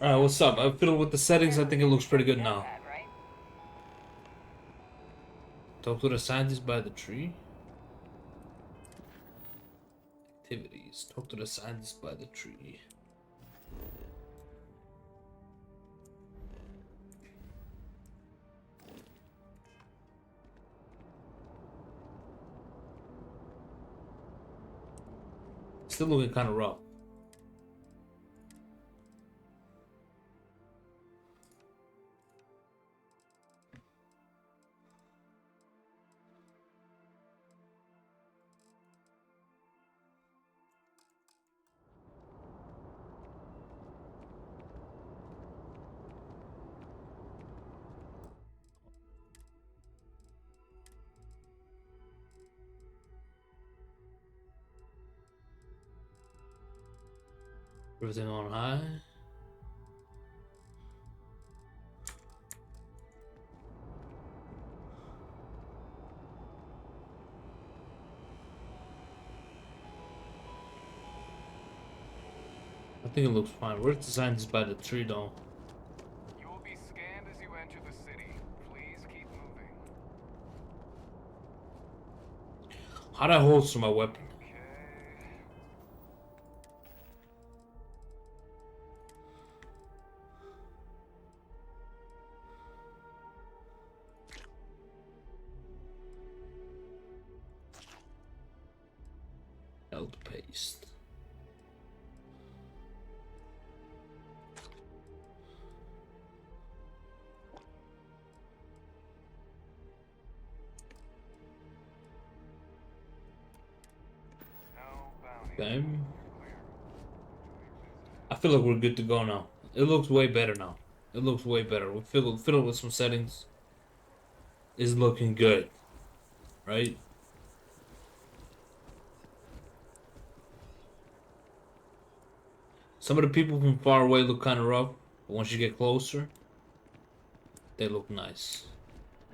Alright, what's up? I fiddled with the settings. I think it looks pretty good now. That, right? Talk to the scientist by the tree. Activities. Talk to the scientist by the tree. Still looking kind of rough. Everything on high. I think it looks fine. Where's the scientist by the tree though? You will be scanned as you enter the city. Please keep moving. How'd I holster my weapon? Okay. Held paste. No bounty. Okay. Clear. I feel like we're good to go now. It looks way better now. It looks way better. We fiddled with some settings. It's looking good. Right? Some of the people from far away look kind of rough, but once you get closer, they look nice.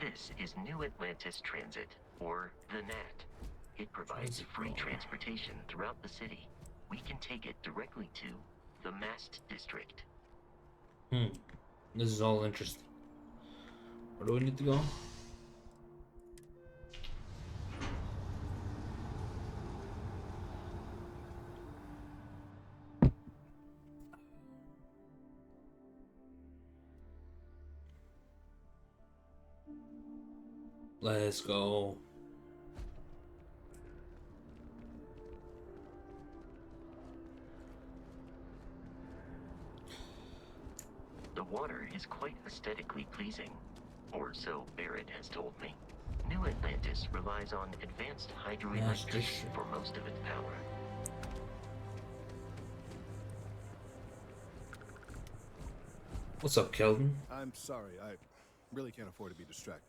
This is New Atlantis Transit, or the NAT. It provides free transportation throughout the city. We can take it directly to the Mast District. This is all interesting. Where do we need to go? Let's go. The water is quite aesthetically pleasing, or so Barrett has told me. New Atlantis relies on advanced hydroelectricity for most of its power. What's up, Kelvin? I'm sorry, I really can't afford to be distracted.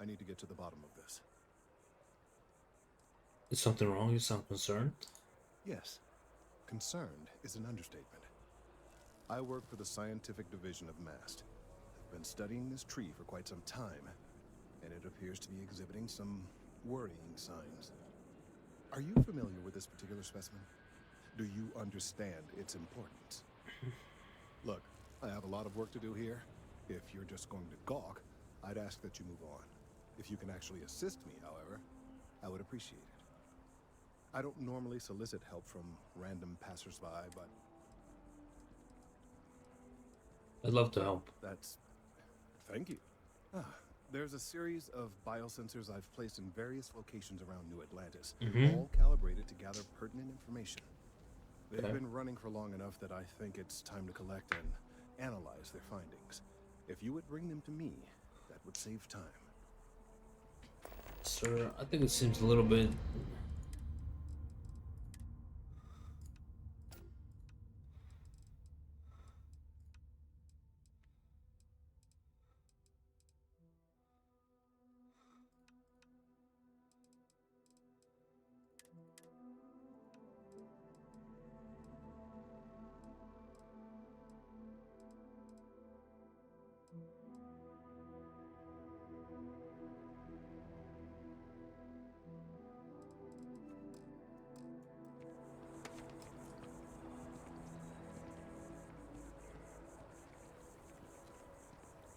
I need to get to the bottom of this. Is something wrong? You sound concerned. Yes, concerned is an understatement. I work for the scientific division of MAST. I've been studying this tree for quite some time, and it appears to be exhibiting some worrying signs. Are you familiar with this particular specimen? Do you understand its importance? Look, I have a lot of work to do here. If you're just going to gawk, I'd ask that you move on. If you can actually assist me, however, I would appreciate it. I don't normally solicit help from random passersby, but I'd love to help. that's... Thank you. There's a series of biosensors I've placed in various locations around New Atlantis, all calibrated to gather pertinent information. They've been running for long enough that I think it's time to collect and analyze their findings. If you would bring them to me, that would save time. Sir, I think it seems a little bit...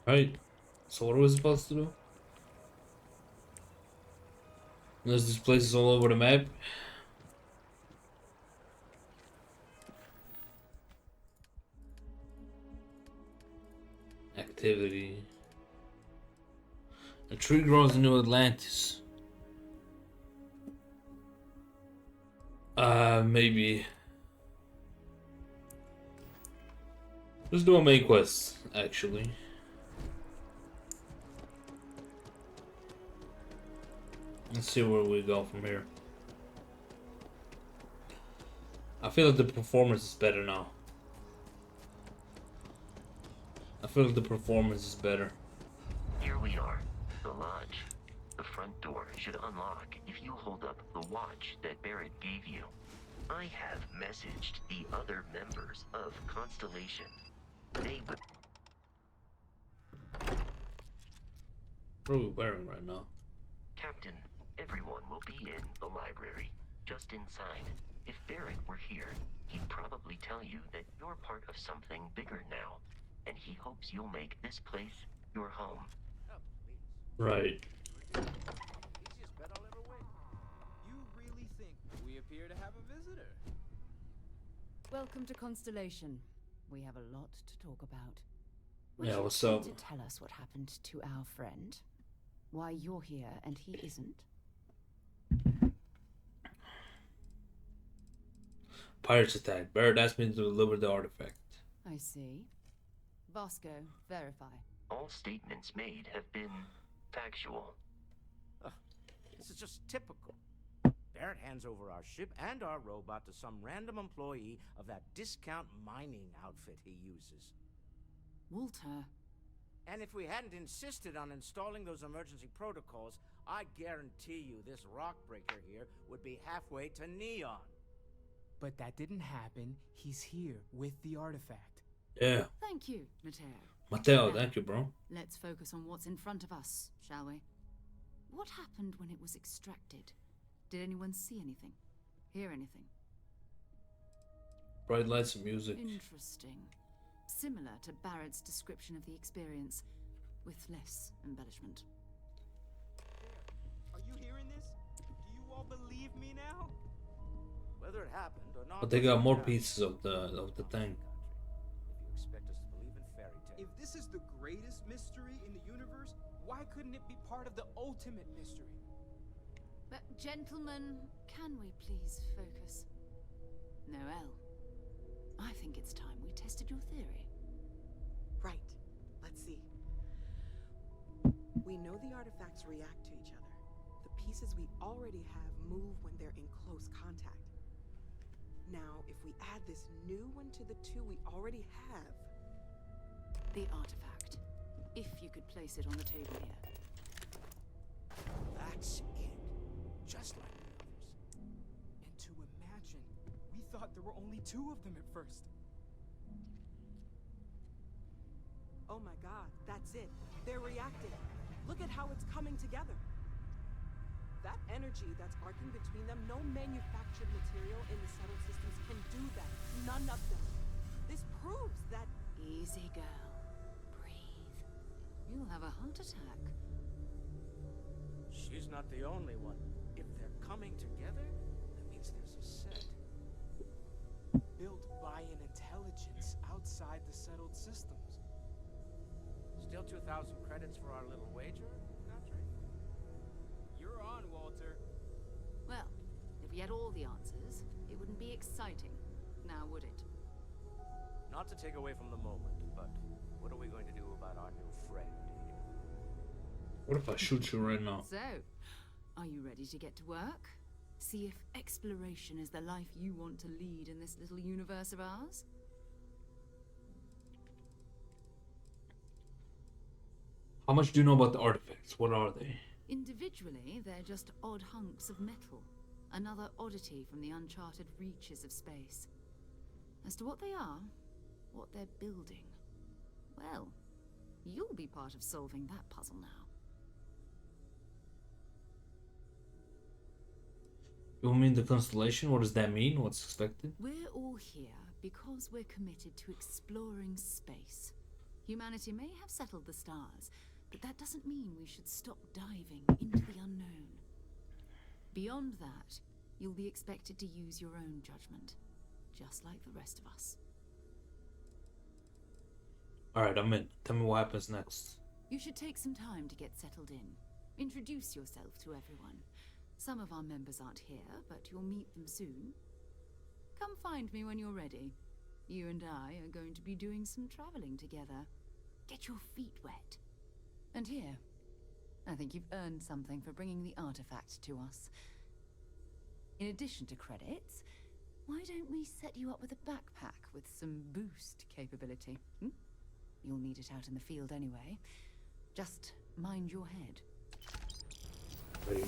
Right. So what are we supposed to do? There's these places all over the map. Activity. A tree grows in New Atlantis. Maybe. Let's do a main quest, actually. Let's see where we go from here. I feel like the performance is better now. I feel like the performance is better. Here we are, the lodge. The front door should unlock if you hold up the watch that Barrett gave you. I have messaged the other members of Constellation. They would... What are we wearing right now? Captain, everyone will be in the library, just inside. If Barrett were here, he'd probably tell you that you're part of something bigger now, and he hopes you'll make this place your home. Right. Easiest bet I'll ever win. You really think we appear to have a visitor? Welcome to Constellation. We have a lot to talk about. Would Yeah, you what's care up? to tell us what happened to our friend? Why you're here and he isn't? Pirates attack. Barrett asked me to deliver the artifact. I see. Vasco, verify. All statements made have been factual. This is just typical. Barrett hands over our ship and our robot to some random employee of that discount mining outfit he uses. Walter. And if we hadn't insisted on installing those emergency protocols, I guarantee you this rock breaker here would be halfway to Neon. But that didn't happen. He's here with the artifact. Yeah. Thank you, Mateo. Mateo, thank you, bro. Let's focus on what's in front of us, shall we? What happened when it was extracted? Did anyone see anything? Hear anything? Bright lights and music. Interesting. Similar to Barrett's description of the experience, with less embellishment. Are you hearing this? Do you all believe me now? Whether it happened or not. But they got more doesn't pieces of the thing. If you expect us to believe in fairy tales. If this is the greatest mystery in the universe, why couldn't it be part of the ultimate mystery? But gentlemen, can we please focus? Noel, I think it's time we tested your theory. Right. Let's see. We know the artifacts react to each other. The pieces we already have move when they're in close contact. Now, if we add this new one to the two we already have... The artifact. If you could place it on the table here. That's it. Just like the others. And to imagine, we thought there were only two of them at first. Oh my god, that's it. They're reacting. Look at how it's coming together. That energy that's arcing between them, no manufactured material in the settled systems can do that. None of them. This proves that... Easy, girl. Breathe. You'll have a heart attack. She's not the only one. If they're coming together, that means there's a set. Built by an intelligence outside the settled systems. Still 2,000 credits for our little wager, Patrick? You're on, Walter. Well, if we had all the answers, it wouldn't be exciting. Now, would it? Not to take away from the moment, but what are we going to do about our new friend here? What if I shoot you right now? So, are you ready to get to work? See if exploration is the life you want to lead in this little universe of ours? How much do you know about the artifacts? What are they? Individually, they're just odd hunks of metal. Another oddity from the uncharted reaches of space. As to what they are, what they're building, well, you'll be part of solving that puzzle now. You mean the Constellation? What does that mean? What's expected? We're all here because we're committed to exploring space. Humanity may have settled the stars, but that doesn't mean we should stop diving into the unknown. Beyond that, you'll be expected to use your own judgment, just like the rest of us. Alright, I'm in. Tell me what happens next. You should take some time to get settled in. Introduce yourself to everyone. Some of our members aren't here, but you'll meet them soon. Come find me when you're ready. You and I are going to be doing some traveling together. Get your feet wet. And here, I think you've earned something for bringing the artifact to us. In addition to credits, why don't we set you up with a backpack with some boost capability? You'll need it out in the field anyway. Just mind your head. Wait.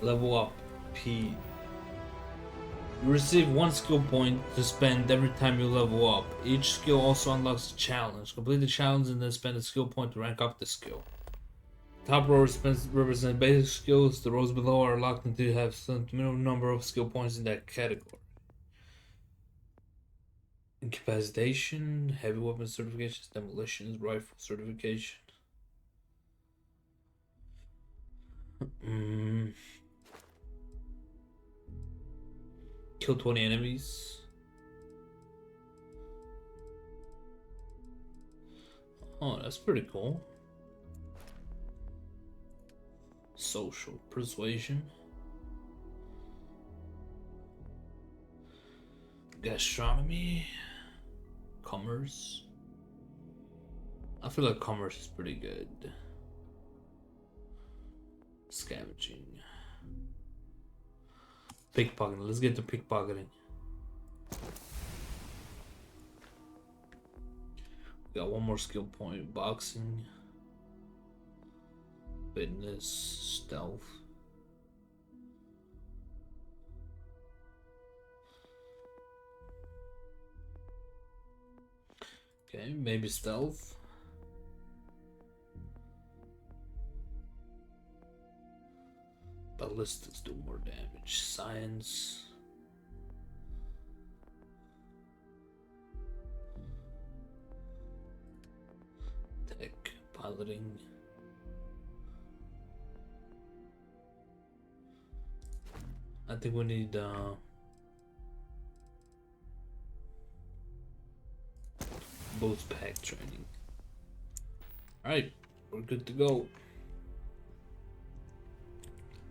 Level up. P. You receive 1 skill point to spend every time you level up. Each skill also unlocks a challenge. Complete the challenge and then spend a skill point to rank up the skill. Top row represent basic skills. The rows below are locked until you have some minimum number of skill points in that category. Incapacitation, heavy weapon certifications, demolitions, rifle certification. Kill 20 enemies. Oh, that's pretty cool. Social persuasion. Gastronomy. Commerce. I feel like commerce is pretty good. Scavenging. Pickpocketing. Let's get to pickpocketing. We got one more skill point. Boxing. Fitness. Stealth. Okay, maybe stealth. Ballistics do more damage. Science. Tech. Piloting. I think we need boost pack training. Alright, we're good to go.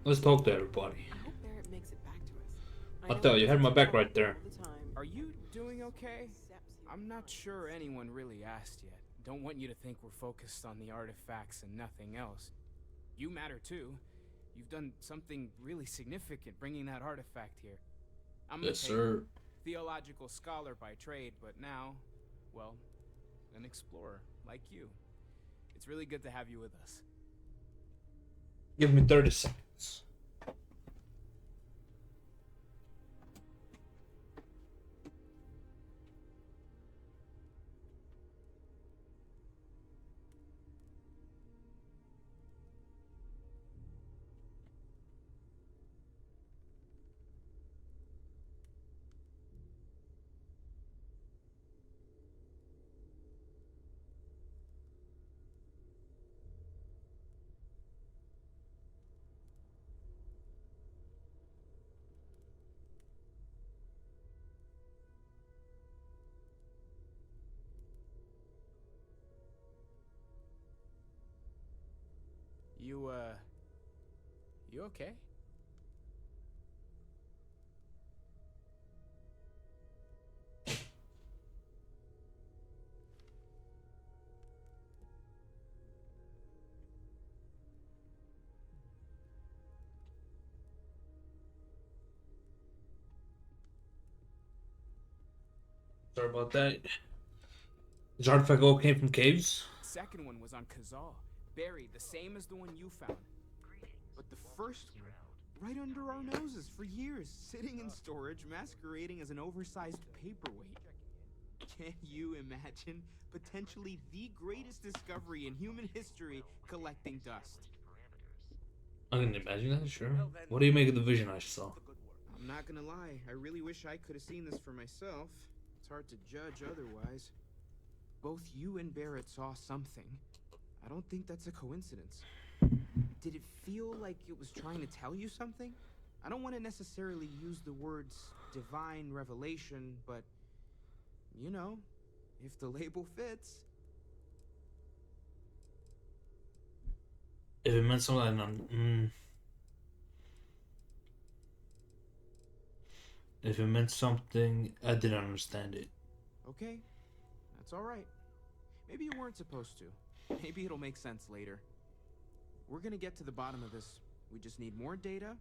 Let's talk to everybody. I hope Barrett makes it back to us. I'll tell you, you had my back right there. Are you doing okay? I'm not sure anyone really asked yet. Don't want you to think we're focused on the artifacts and nothing else. You matter too. You've done something really significant bringing that artifact here. I'm Yes, sir. Theological scholar by trade, but now, well, an explorer like you. It's really good to have you with us. Give me 30 seconds. You okay? Sorry about that. This artifact all came from caves? Second one was on Kazal, buried the same as the one you found. But the first one, right under our noses for years, sitting in storage, masquerading as an oversized paperweight. Can you imagine potentially the greatest discovery in human history collecting dust? I can imagine that, sure. What do you make of the vision I saw? I'm not gonna lie, I really wish I could have seen this for myself. It's hard to judge otherwise. both you and Barrett saw something. I don't think that's a coincidence. Did it feel like it was trying to tell you something? I don't want to necessarily use the words divine revelation, but, you know, if the label fits. If it meant something, if it meant something, I didn't understand it. Okay, that's all right. Maybe you weren't supposed to. Maybe it'll make sense later. We're gonna get to the bottom of this. We just need more data,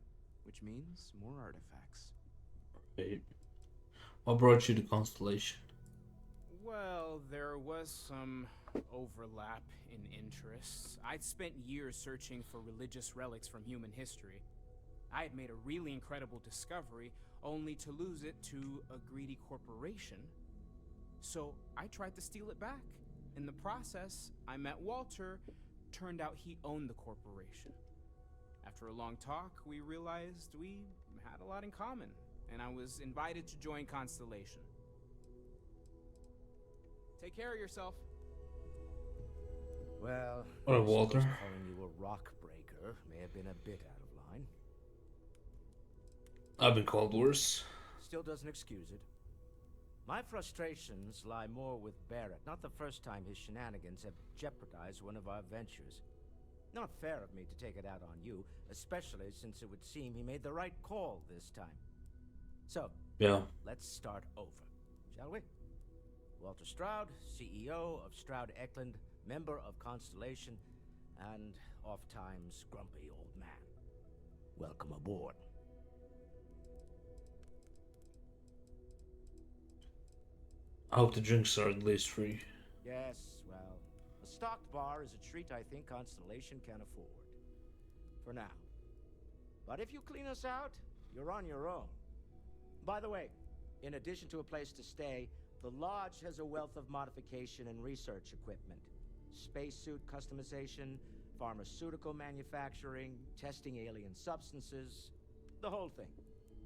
which means more artifacts. Right. What brought you to Constellation? Well, there was some overlap in interests. I'd spent years searching for religious relics from human history. I had made a really incredible discovery, only to lose it to a greedy corporation. So I tried to steal it back. In the process, I met Walter. Turned out he owned the corporation. After a long talk, we realized we had a lot in common, and I was invited to join Constellation. Take care of yourself. Well, Or I suppose Walter. calling you a rock breaker may have been a bit out of line. I've been called worse. Still doesn't excuse it. My frustrations lie more with Barrett. Not the first time his shenanigans have jeopardized one of our ventures. Not fair of me to take it out on you, especially since it would seem he made the right call this time. So, Yeah. let's start over, shall we? Walter Stroud, CEO of Stroud Eklund, member of Constellation, and oft-times grumpy old man. Welcome aboard. I hope the drinks are at least free. Yes, well, a stocked bar is a treat I think Constellation can afford. For now. But if you clean us out, you're on your own. By the way, in addition to a place to stay, the Lodge has a wealth of modification and research equipment. Spacesuit customization, pharmaceutical manufacturing, testing alien substances, the whole thing.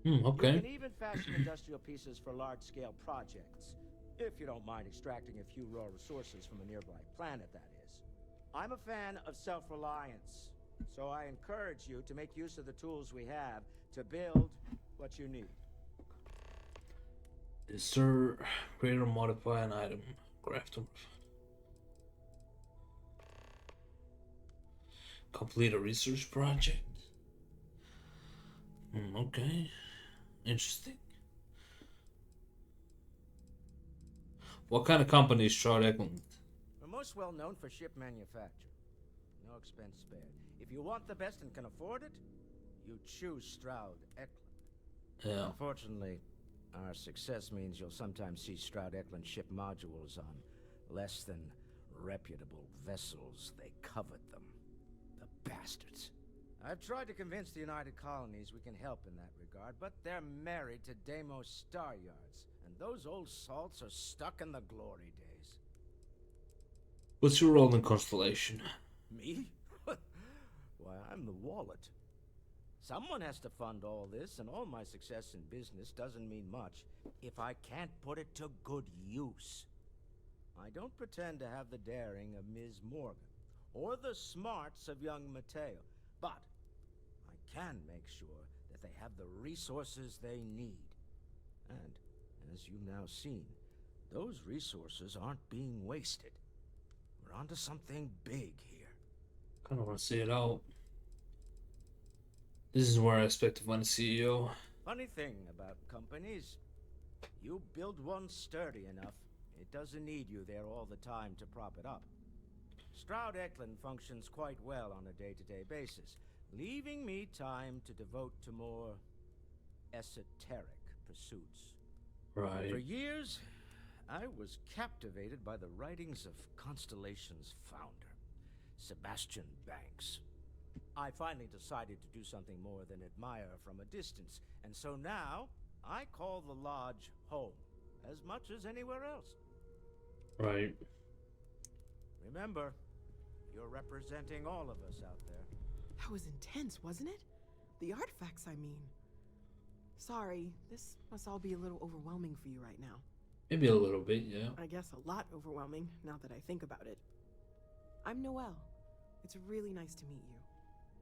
You Okay. can even fashion industrial pieces for large-scale projects, if you don't mind extracting a few raw resources from a nearby planet, that is. I'm a fan of self-reliance, so I encourage you to make use of the tools we have to build what you need. Is there create or modify an item? Craft or complete a research project? Okay. Interesting. What kind of company is Stroud Eklund? We're most well known for ship manufacture. No expense spared. If you want the best and can afford it, you choose Stroud Eklund. Yeah. Unfortunately, our success means you'll sometimes see Stroud Eklund ship modules on less than reputable vessels. They covet them. The bastards. I've tried to convince the United Colonies we can help in that regard, but they're married to Deimos Star Yards, and those old salts are stuck in the glory days. What's your role in Constellation? Me? Why, I'm the wallet. Someone has to fund all this, and all my success in business doesn't mean much if I can't put it to good use. I don't pretend to have the daring of Ms. Morgan, or the smarts of young Mateo, but I can make sure that they have the resources they need. And, as you've now seen, those resources aren't being wasted. We're onto something big here. I don't want to see it out. This is where I expect to find a CEO. Funny thing about companies, you build one sturdy enough, it doesn't need you there all the time to prop it up. Stroud Eklund functions quite well on a day-to-day basis, leaving me time to devote to more esoteric pursuits. Right. For years, I was captivated by the writings of Constellation's founder, Sebastian Banks. I finally decided to do something more than admire from a distance, and so now I call the Lodge home, as much as anywhere else. Right. Remember, you're representing all of us out there. That was intense, wasn't it? The artifacts, I mean. Sorry, this must all be a little overwhelming for you right now. Maybe a little bit, yeah. I guess a lot overwhelming now that I think about it. I'm Noelle. It's really nice to meet you.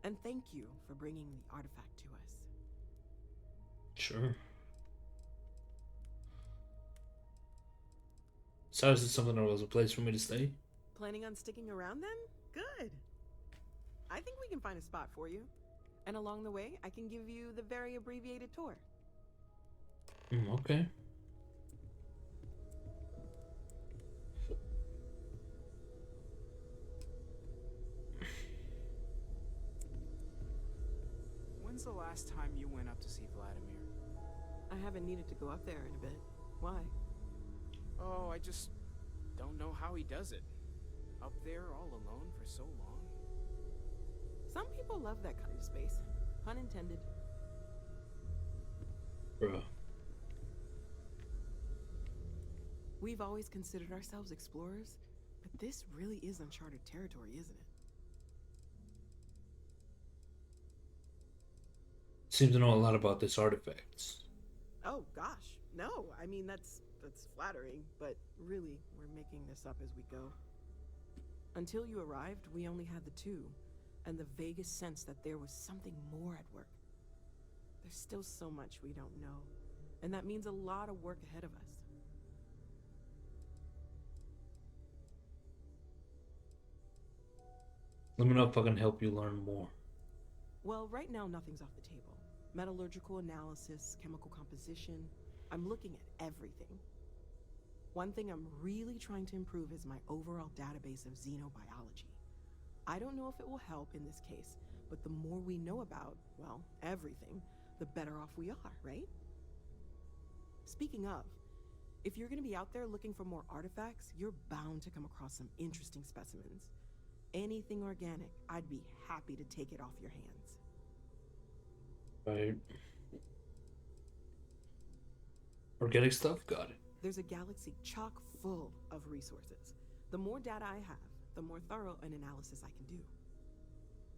And thank you for bringing the artifact to us. Sure. So is it something that was a place for me to stay? Planning on sticking around then? Good. I think we can find a spot for you. And along the way, I can give you the very abbreviated tour. Okay. When's the last time you went up to see Vladimir? I haven't needed to go up there in a bit. Why? Oh, I just don't know how he does it. Up there all alone for so long. Some people love that kind of space. Pun intended. Bruh. We've always considered ourselves explorers, but this really is uncharted territory, isn't it? Seem to know a lot about this artifacts. Oh gosh, no. I mean that's flattering, but really we're making this up as we go. Until you arrived, we only had the two, and the vaguest sense that there was something more at work. There's still so much we don't know, and that means a lot of work ahead of us. Let me know if I can help you learn more. Well, right now nothing's off the table. Metallurgical analysis, chemical composition. I'm looking at everything. One thing I'm really trying to improve is my overall database of xenobiology. I don't know if it will help in this case, but the more we know about, well, everything, the better off we are, right? Speaking of, if you're going to be out there looking for more artifacts, you're bound to come across some interesting specimens. Anything organic, I'd be happy to take it off your hands. Right. Organic stuff? Got it. There's a galaxy chock full of resources. The more data I have, the more thorough an analysis I can do.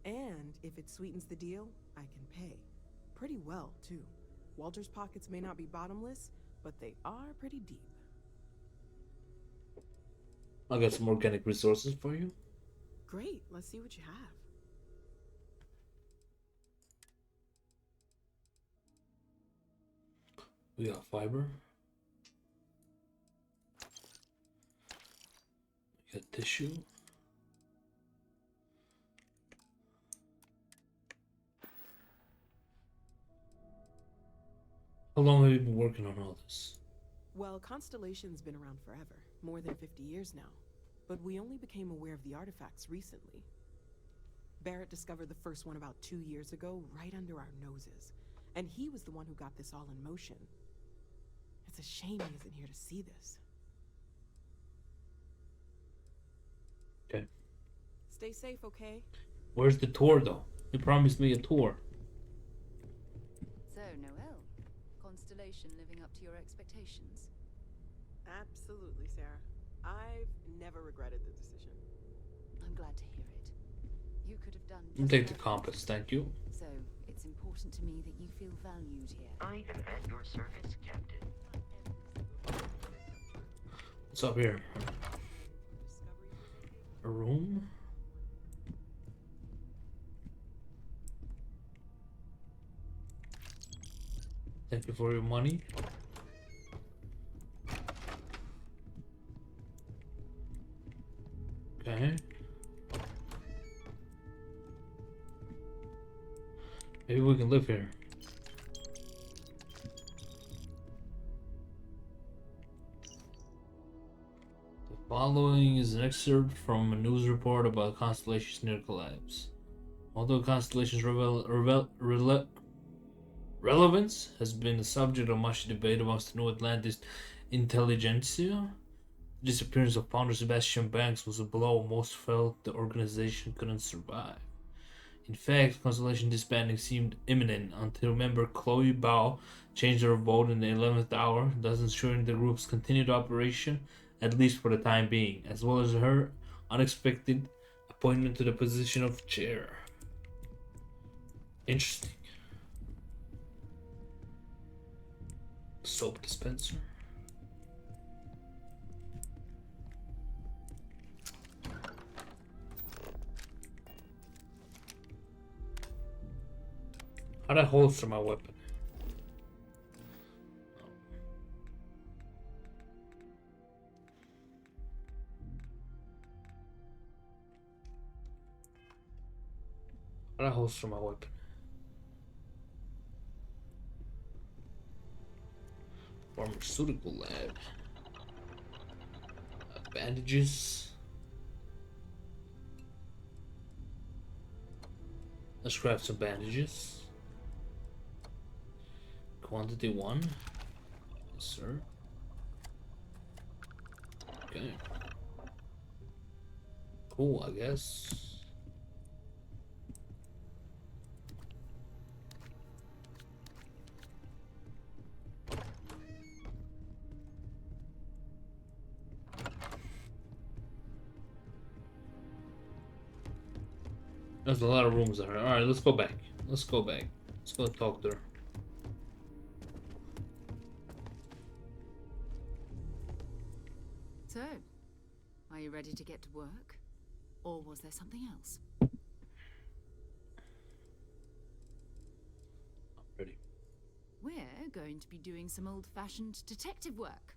And if it sweetens the deal, I can pay. Pretty well, too. Walter's pockets may not be bottomless, but they are pretty deep. I got some organic resources for you. Great, let's see what you have. We got fiber. We got tissue. How long have you been working on all this? Well, Constellation's been around forever, more than 50 years now. But we only became aware of the artifacts recently. Barrett discovered the first one about 2 years ago, right under our noses. And he was the one who got this all in motion. It's a shame he isn't here to see this. Okay. Stay safe, okay? Where's the tour, though? You promised me a tour. So, Noelle, Constellation living up to your expectations? Absolutely, Sarah. I've never regretted the decision. I'm glad to hear it. You could have done I'll just take the about compass, thank you. So, it's important to me that you feel valued here. I am at your service, Captain. What's up here? A room? Thank you for your money. Okay. Maybe we can live here. The following is an excerpt from a news report about Constellation's near collapse. Although Constellation's relevance has been the subject of much debate amongst the New Atlantis intelligentsia, the disappearance of founder Sebastian Banks was a blow most felt the organization couldn't survive. In fact, Constellation disbanding seemed imminent until member Chloe Bao changed her vote in the 11th hour, thus ensuring the group's continued operation, at least for the time being, as well as her unexpected appointment to the position of chair. Interesting. Soap dispenser. How'd I holster my weapon? How'd I holster my weapon? Pharmaceutical lab. Bandages. Let's grab some bandages. Quantity 1. Yes, sir. Okay. Cool, I guess. There's a lot of rooms there. Alright, let's go back. Let's go back. Let's go talk to her. So, are you ready to get to work? Or was there something else? I'm ready. We're going to be doing some old-fashioned detective work.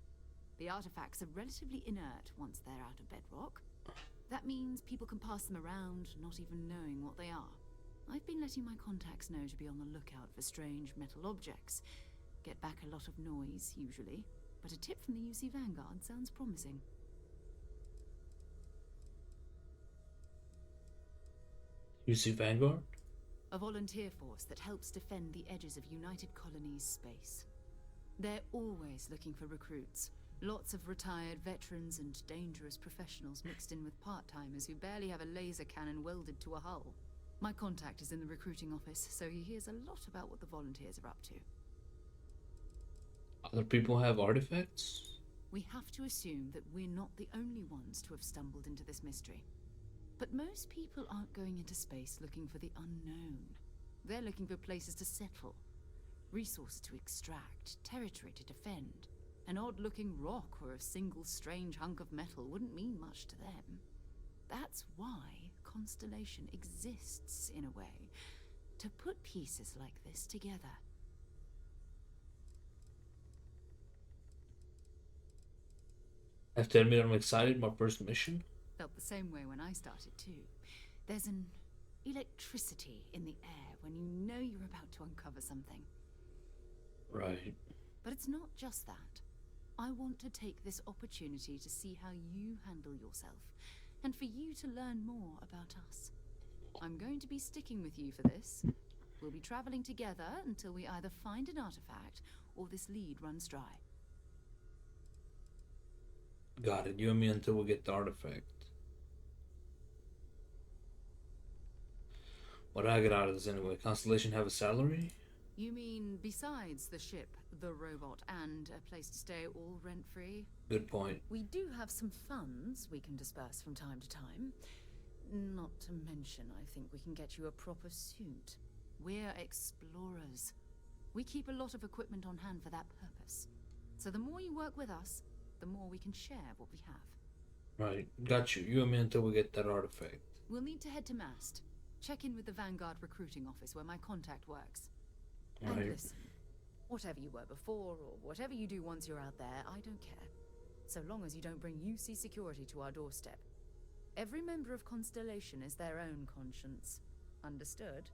The artifacts are relatively inert once they're out of bedrock. That means people can pass them around, not even knowing what they are. I've been letting my contacts know to be on the lookout for strange metal objects. Get back a lot of noise, usually. But a tip from the UC Vanguard sounds promising. UC Vanguard? A volunteer force that helps defend the edges of United Colonies space. They're always looking for recruits. Lots of retired veterans and dangerous professionals mixed in with part-timers who barely have a laser cannon welded to a hull. My contact is in the recruiting office, so he hears a lot about what the volunteers are up to. Other people have artifacts? We have to assume that we're not the only ones to have stumbled into this mystery. But most people aren't going into space looking for the unknown. They're looking for places to settle, resources to extract, territory to defend. An odd-looking rock or a single strange hunk of metal wouldn't mean much to them. That's why Constellation exists, in a way, to put pieces like this together. I have to admit I'm excited. My first mission. Felt the same way when I started too. There's an electricity in the air when you know you're about to uncover something. Right. But it's not just that. I want to take this opportunity to see how you handle yourself, and for you to learn more about us. I'm going to be sticking with you for this. We'll be traveling together until we either find an artifact or this lead runs dry. Got it. You and me until we get the artifact. What do I get out of this anyway? Constellation have a salary? You mean besides the ship, the robot, and a place to stay all rent-free? Good point. We do have some funds we can disperse from time to time. Not to mention, I think we can get you a proper suit. We're explorers. We keep a lot of equipment on hand for that purpose. So the more you work with us, the more we can share what we have. Right. Got you. You and me until we get that artifact. We'll need to head to Mast. Check in with the Vanguard recruiting office where my contact works. Right. And listen, whatever you were before, or whatever you do once you're out there, I don't care. So long as you don't bring UC security to our doorstep. Every member of Constellation is their own conscience. Understood?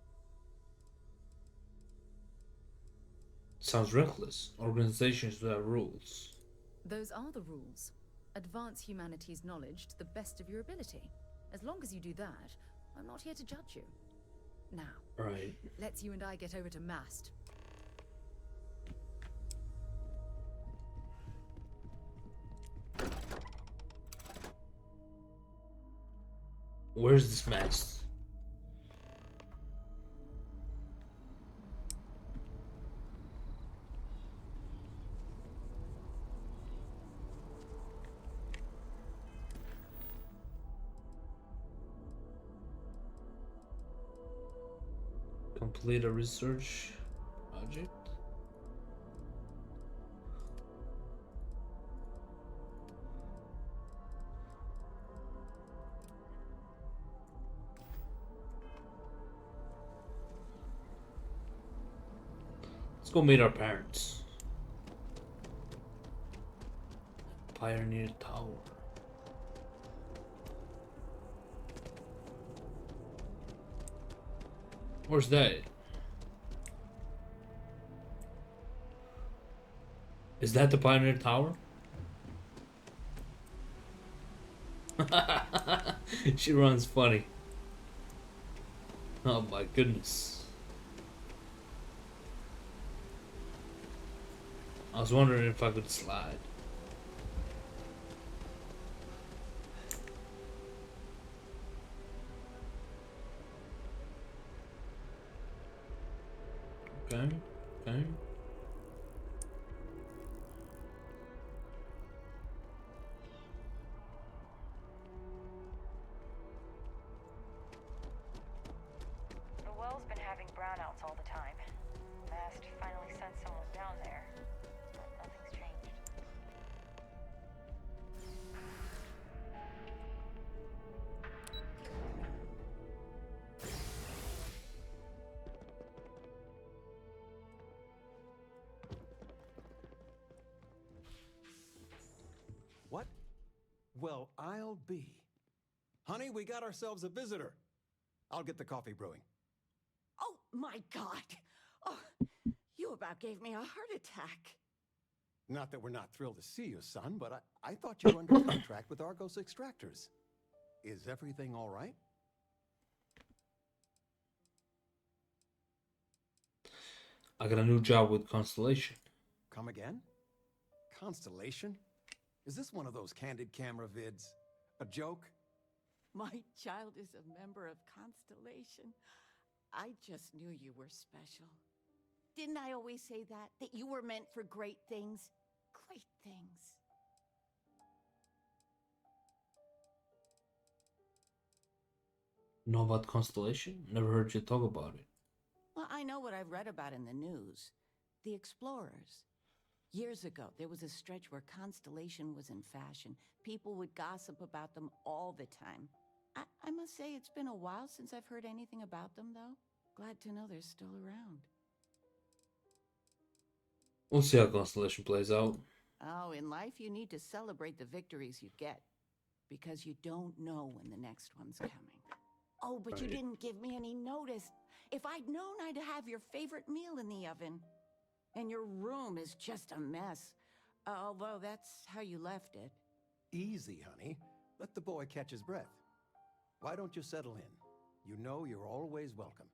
Sounds reckless. Organizations do have rules. Those are the rules. Advance humanity's knowledge to the best of your ability. As long as you do that, I'm not here to judge you. Now, Right. let's you and I get over to Mast. Where's this mast? Complete a research project. Let's go meet our parents. Pioneer Tower. Where's that? Is that the Pioneer Tower? She runs funny. Oh my goodness. I was wondering if I could slide. Okay, okay. The well's been having brownouts all the time. Mast finally sent someone down there, but nothing's changed. What? Well, I'll be. Honey, we got ourselves a visitor. I'll get the coffee brewing. Oh, my God. Oh, you about gave me a heart attack. Not that we're not thrilled to see you, son, but I thought you were under contract with Argos Extractors. Is everything all right? I got a new job with Constellation. Come again? Constellation? Is this one of those candid camera vids? A joke? My child is a member of Constellation. I just knew you were special. Didn't I always say that? That you were meant for great things? Great things. Know about Constellation? Never heard you talk about it. Well, I know what I've read about in the news. The explorers. Years ago, there was a stretch where Constellation was in fashion. People would gossip about them all the time. I must say it's been a while since I've heard anything about them, though. Glad to know they're still around. We'll see how Constellation plays out. Oh, in life you need to celebrate the victories you get. Because you don't know when the next one's coming. Oh, but you Right. didn't give me any notice. If I'd known I'd have your favorite meal in the oven. And your room is just a mess. Although that's how you left it. Easy, honey. Let the boy catch his breath. Why don't you settle in? You know you're always welcome.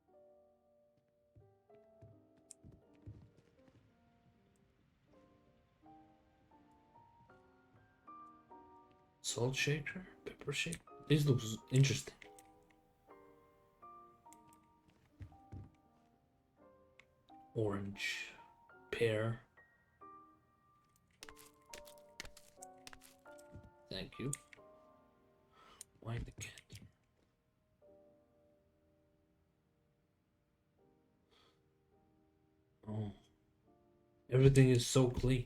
Salt shaker? Pepper shaker? This looks interesting. Orange. Pear. Thank you. Why the cat? Oh. Everything is so clean.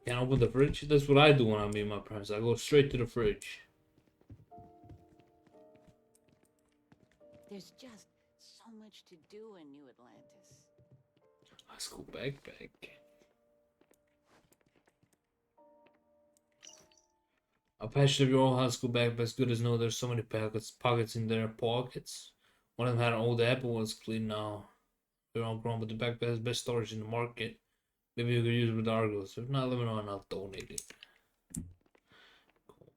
Can't open the fridge? That's what I do when I'm in my parents. I go straight to the fridge. There's just so much to do in New Atlantis. High school backpack. A patch of your old high school backpack's good as no. There's so many pockets in their pockets. One of them had an old apple, was clean now. They're all grown, but the backpack has best storage in the market. Maybe you could use it with Argos. If not, let me know and I'll donate it. Cool.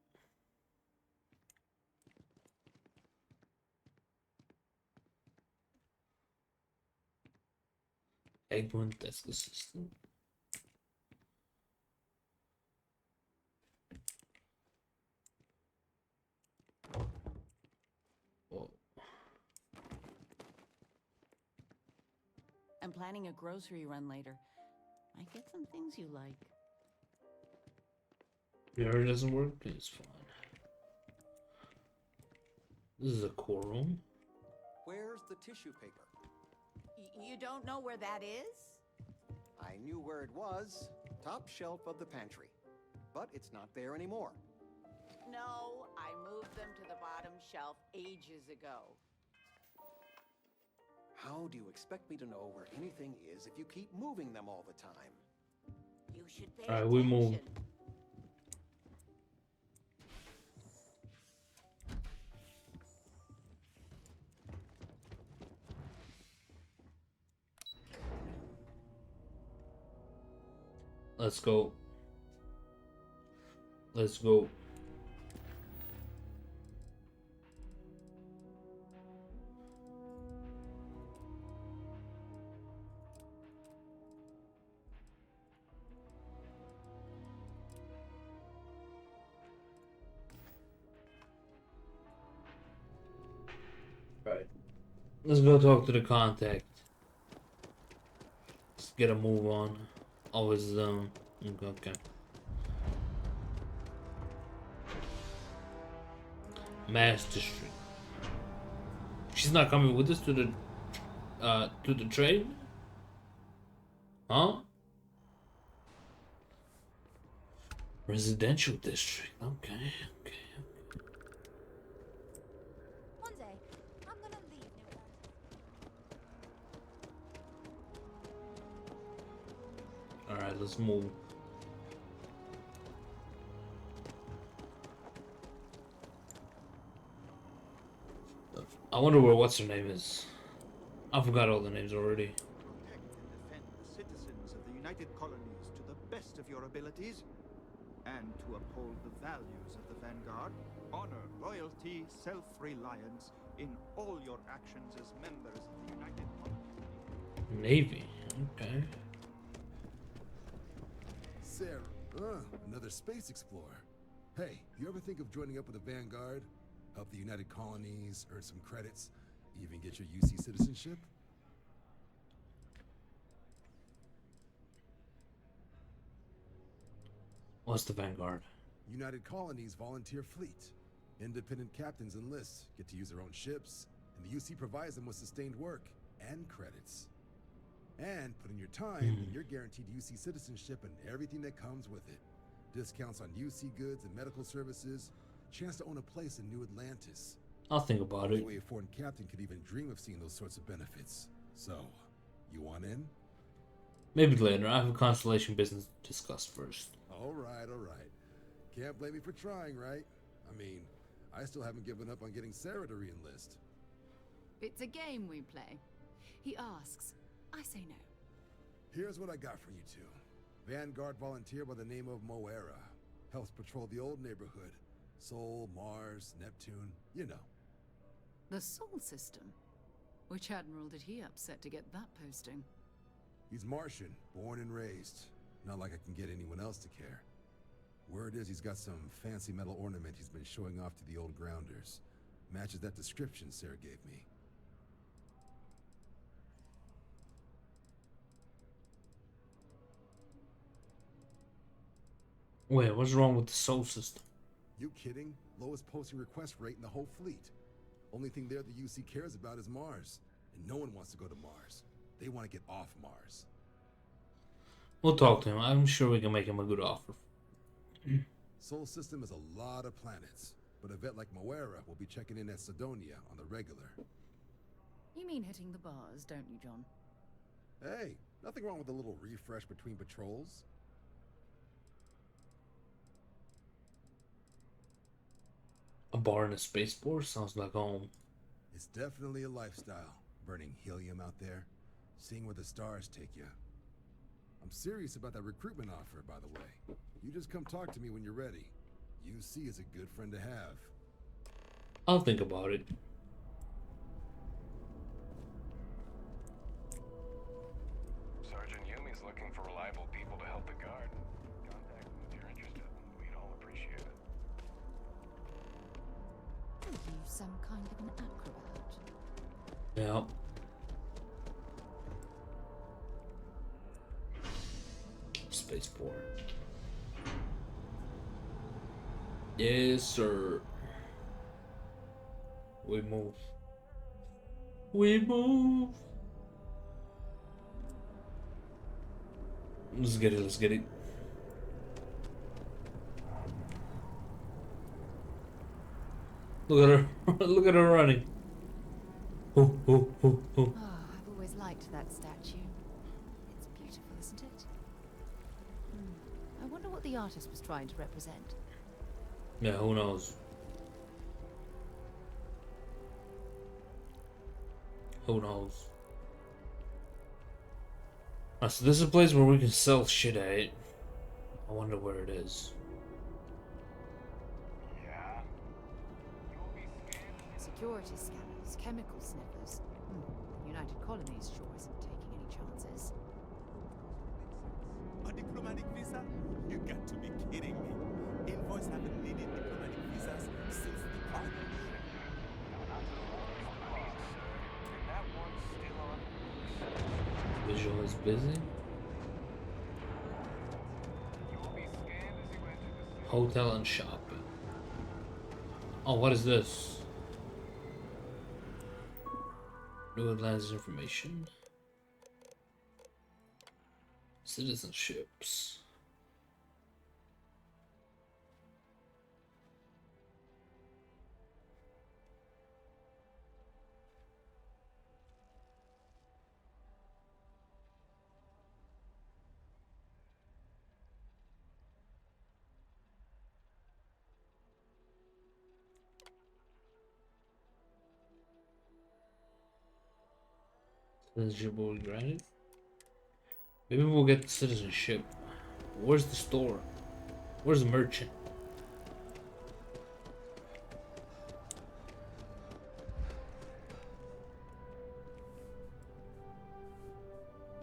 Eggplant desk assistant. Oh. I'm planning a grocery run later. Might get some things you like. Mirror doesn't work? It's fine. This is a cool room. Where's the tissue paper? You don't know where that is? I knew where it was. Top shelf of the pantry. But it's not there anymore. No, I moved them to the bottom shelf ages ago. How do you expect me to know where anything is if you keep moving them all the time? You should pay Alright, we move. attention. Let's go. Let's go. Right. Let's go talk to the contact. Let's get a move on. Always okay. Mass District. She's not coming with us to the trade? Huh? Residential district. Okay. One day, I'm gonna leave Newland. Alright, let's move. I wonder where what's her name is. I forgot all the names already. Protect and defend the citizens of the United Colonies to the best of your abilities, and to uphold the values of the Vanguard, honor, loyalty, self-reliance in all your actions as members of the United Colonies. Navy. Okay. Sarah, another space explorer. Hey, you ever think of joining up with the Vanguard? Help the United Colonies, earn some credits, even get your UC citizenship? What's the Vanguard? United Colonies volunteer fleet. Independent captains enlist, get to use their own ships, and the UC provides them with sustained work and credits. And put in your time, and you're guaranteed UC citizenship and everything that comes with it. Discounts on UC goods and medical services, chance to own a place in New Atlantis. I'll think about it. Only way a foreign captain could even dream of seeing those sorts of benefits. So, you want in? Maybe later. I have a Constellation business to discuss first. Alright. Can't blame me for trying, right? I mean, I still haven't given up on getting Sarah to re-enlist. It's a game we play. He asks, I say no. Here's what I got for you two. Vanguard volunteer by the name of Moera. Helps patrol the old neighborhood. Sol, Mars, Neptune, you know. The Sol system? Which admiral did he upset to get that posting? He's Martian, born and raised. Not like I can get anyone else to care. Word is he's got some fancy metal ornament he's been showing off to the old grounders. Matches that description Sarah gave me. Wait, what's wrong with the Sol system? You kidding? Lowest posting request rate in the whole fleet. Only thing there the UC cares about is Mars. And no one wants to go to Mars. They want to get off Mars. We'll talk to him. I'm sure we can make him a good offer. Sol system is a lot of planets. But a vet like Moera will be checking in at Sidonia on the regular. You mean hitting the bars, don't you, John? Hey, nothing wrong with a little refresh between patrols. A bar in a spaceport sounds like home. It's definitely a lifestyle, burning helium out there, seeing where the stars take you. I'm serious about that recruitment offer, by the way. You just come talk to me when you're ready. UC is a good friend to have. I'll think about it. Sergeant Yumi's looking for reliable people to help the guard. Contact them if you're interested. We'd all appreciate it. Are you some kind of an acrobat? Yeah. Spaceport. Yes, sir. We move. We move. Let's get it. Let's get it. Look at her. Look at her running. Oh. Ah, what the artist was trying to represent? Yeah, who knows? Who knows? So this is a place where we can sell shit at. I wonder where it is. Yeah. Security scanners, chemical sniffers. The United Colonies sure isn't taking any chances. A diplomatic visa? You got to be kidding me. Envoys haven't needed diplomatic visas since the party. That one's still on. Visual is busy. Hotel and shopping. Oh, what is this? New Atlantis information. Citizenships. Citizenship will be granted. Maybe we'll get citizenship. Where's the store? Where's the merchant?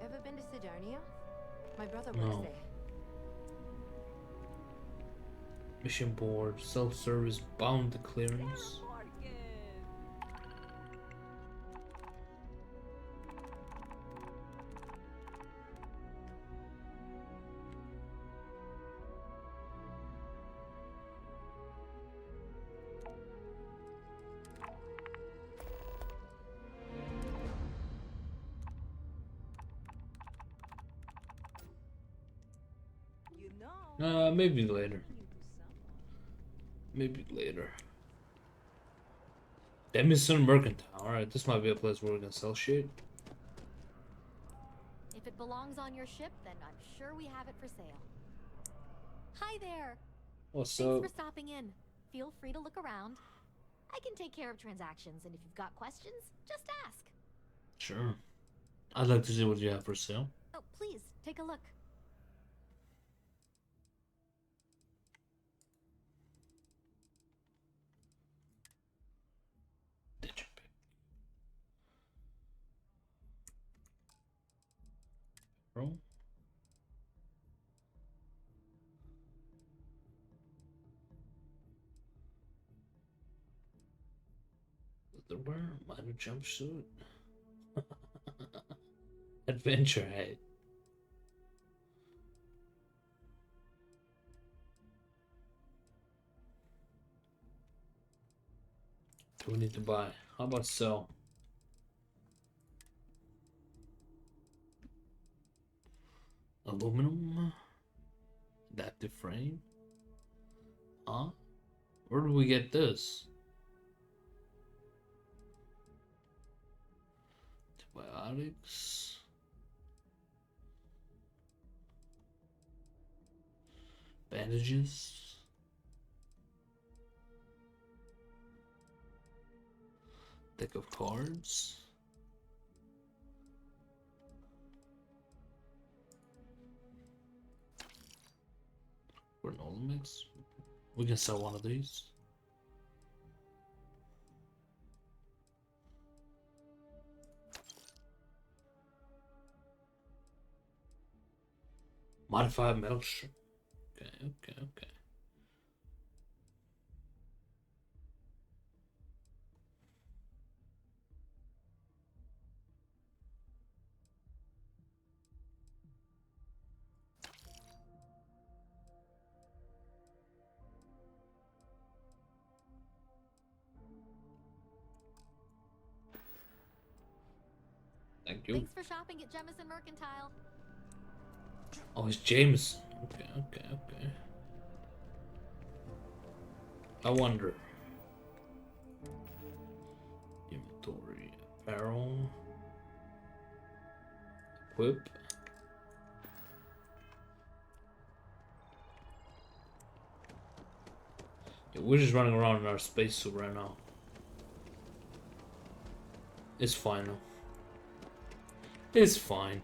Ever been to Sidonia? My brother No. works there. Mission board, self-service, bound to clearance. Maybe later. Maybe later. Demison Mercantile. Alright, this might be a place where we can sell shit. If it belongs on your ship, then I'm sure we have it for sale. Hi there. What's Thanks up? for stopping in. Feel free to look around. I can take care of transactions, and if you've got questions, just ask. Sure. I'd like to see what you have for sale. Oh, please, take a look. Bro. Underwear, minor jumpsuit. Adventure hat. Do we need to buy? How about sell? Aluminum. Adaptive frame. Huh? Where do we get this? Antibiotics. Bandages. Deck of cards. Granola mix. We can sell one of these. Modified metal strip. Okay. Thank you. Thanks for shopping at Jemison Mercantile. Oh, it's James. Okay. I wonder. Inventory. Apparel. Equip. Yeah, we're just running around in our spacesuit right now. It's fine though. It's fine.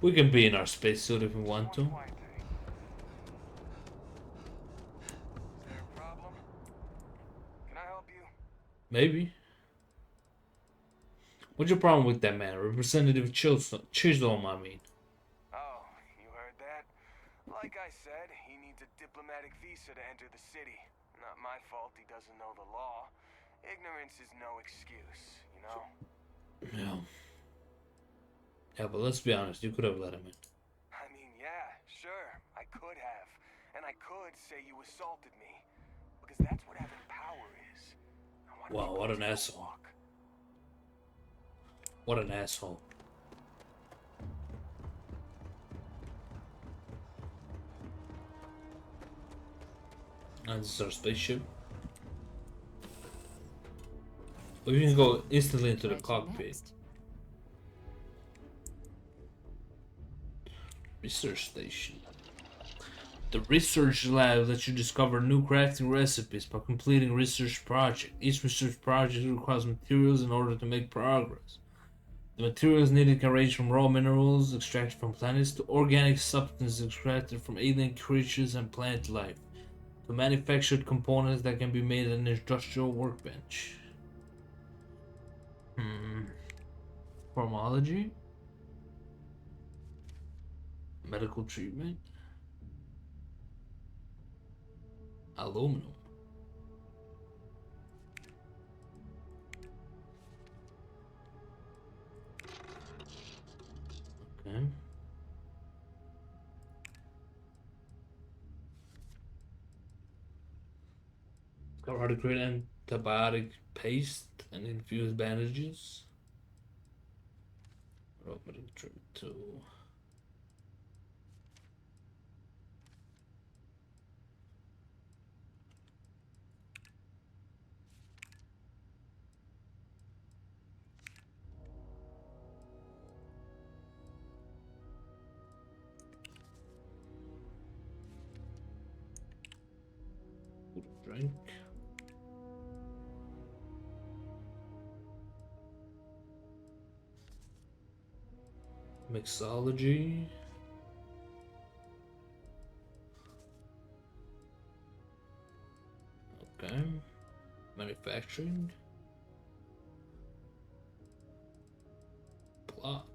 We can be in our spacesuit if we want to. Is there a problem? Can I help you? Maybe. What's your problem with that man? Representative Chisholm, I mean. Oh, you heard that? Like I said, he needs a diplomatic visa to enter the city. Not my fault he doesn't know the law. Ignorance is no excuse, you know? Yeah. Yeah, but let's be honest, you could have let him in. I mean, yeah, sure, I could have. And I could say you assaulted me. Because that's what having power is. Wow, what an asshole. What an asshole. And this is our spaceship. We can go instantly into the cockpit. Research station. The research lab lets you discover new crafting recipes by completing research project. Each research project requires materials in order to make progress. The materials needed can range from raw minerals extracted from planets to organic substances extracted from alien creatures and plant life, to manufactured components that can be made at an industrial workbench. Formology? Medical treatment? Aluminum. Okay. Discover how to create antibiotic paste and infuse bandages. Medical treatment 2. Drink. Mixology. Okay. Manufacturing. Plot.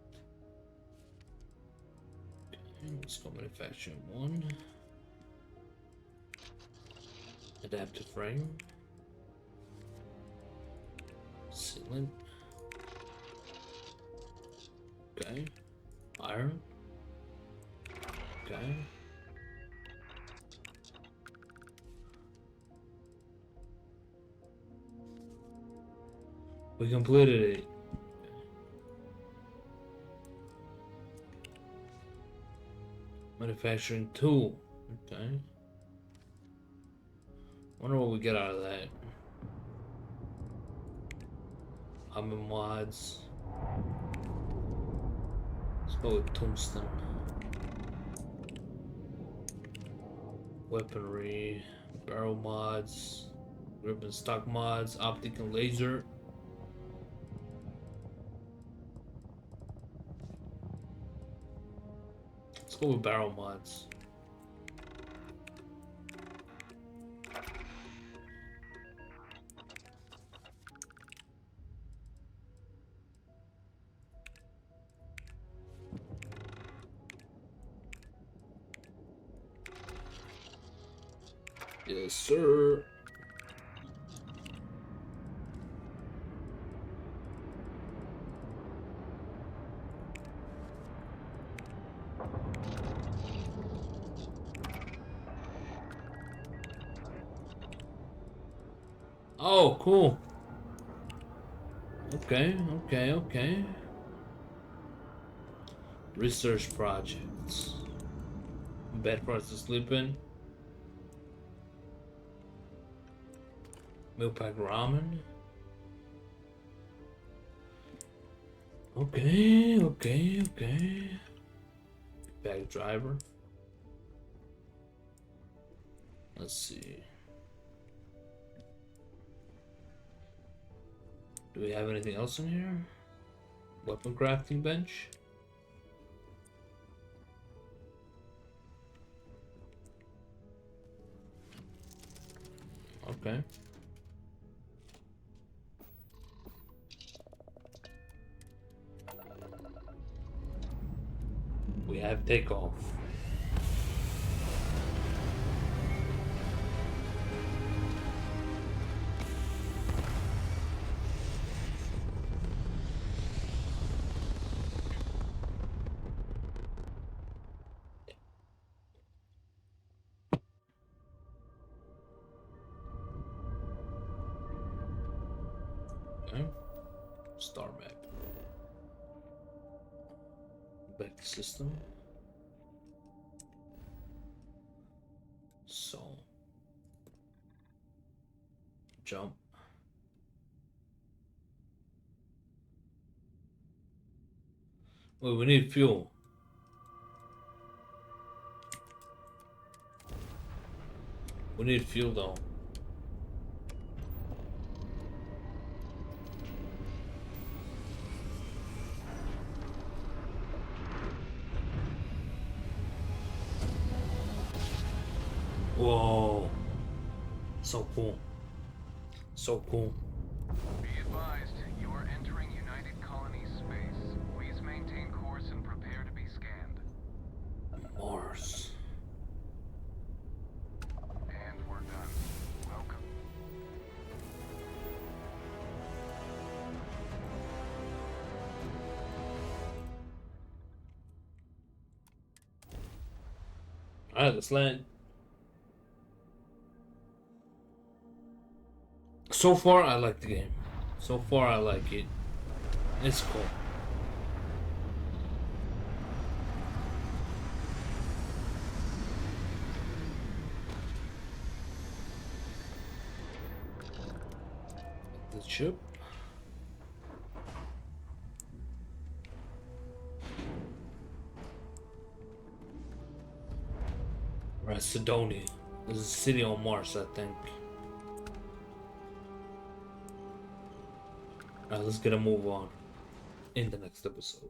Okay, let's go manufacturing 1. Adaptive frame. Sealant. Okay. Iron. Okay. We completed it. Manufacturing 2. Okay. Wonder what we get out of that. Armor mods. Let's go with tungsten. Weaponry, barrel mods, grip and stock mods, optic and laser. Let's go with barrel mods. Yes, sir. Oh, cool. Okay. Research projects. Bed for us to sleep in. Meal pack ramen. Okay. Bag driver. Let's see. Do we have anything else in here? Weapon crafting bench? Okay. We have takeoff. Okay. Star map. Back to system. So jump. Wait, we need fuel. We need fuel though. Whoa. So cool. So cool. Be advised, you are entering United Colonies space. Please maintain course and prepare to be scanned. Mars. And we're done. Welcome. Alright, let's land. So far, I like the game. So far, I like it. It's cool. The ship. Macedonia. This is a city on Mars, I think. Alright, let's get a move on in the next episode.